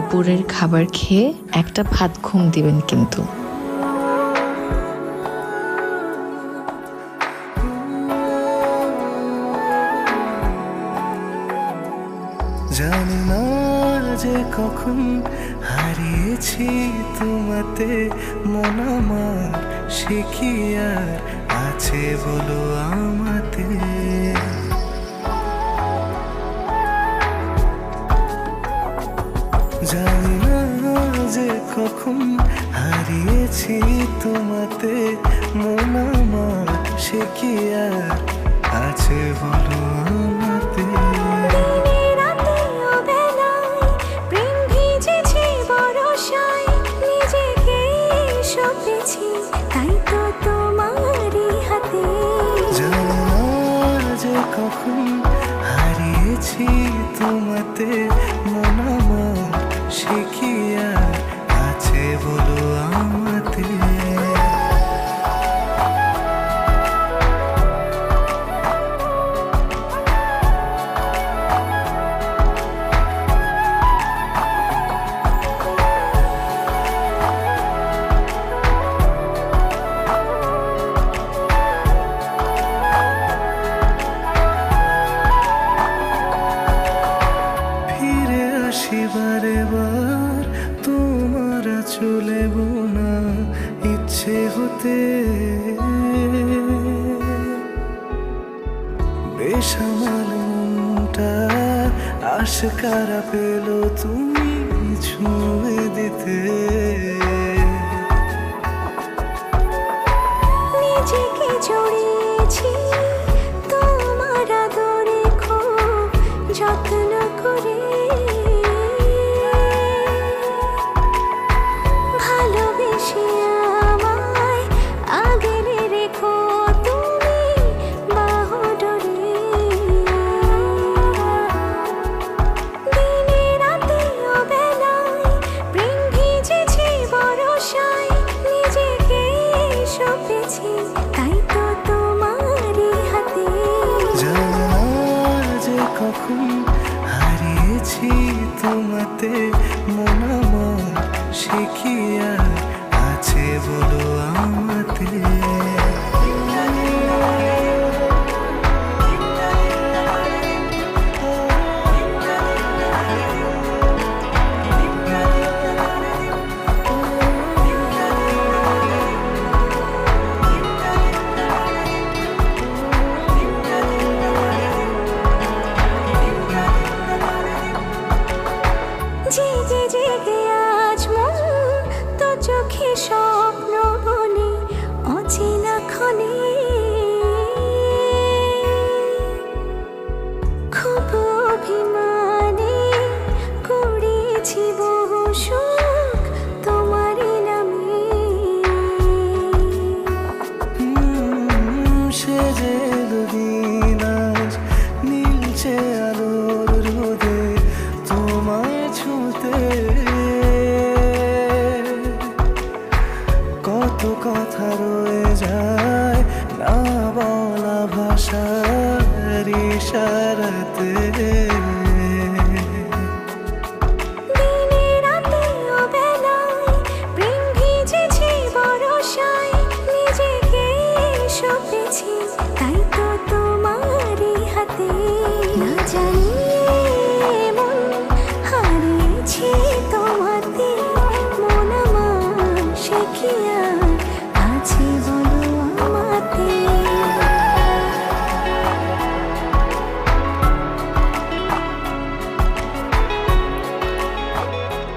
দুপুরের খাবার খেয়ে একটা ভাত ঘুম দিবেন কিন্তু। জানি না যে কখন হারিয়েছি তোমাতে, মন আমার সে কি আর আছে বলো আমাতে। জানি না যে কখন হারিয়েছি তোমাতে, মন আমার সে কি আর আছে বলো আমাতে। তাই তো তোমারই হাতে। জানি না যে কখন হারিয়েছি তোমাতে, মন আমার সে কি আর আছে বলো আমাতে। বারে বার তোমার চলে বোনা ইচ্ছে হতে, বেসামাল মনটা আশকারা পেল তুমি ছুঁয়ে দিতে। নিজেকে জড়িয়েছি তোমার আদরে, খুব যত্ন করে ভালোবেসে আমায় আগলে রেখো তুমি বাহুডোরে। দিনে রাতে অবেলায় প্রেম ভিজেছি বরষায়, নিজেকে সঁপেছি তাই তো তোমারই হাতে। জানি না যে কখন হারিয়েছি তোমাতে, মন আমার সে কি আর আছে বলো আমাতে। জেগে জেগে আজ মন তো চোখে স্বপ্ন বনে অচেনা ক্ষণে, খুব অভিমানে করেছি বহু সুখ তোমারই নামে। সে যে দুদিন আজ নীলছে আলোর রোদে তোমায় ছুঁতে, কত কথা রয়ে যায় না বলা ভাষার ইশারাতে। দিনে রাতে অবেলায় প্রেম ভিজেছি বরষায়, নিজেকে সঁপেছি তাই তো তোমারই হাতে। না জানিয়ে মন হারিয়েছি তোমাতে, মন আমার সে কি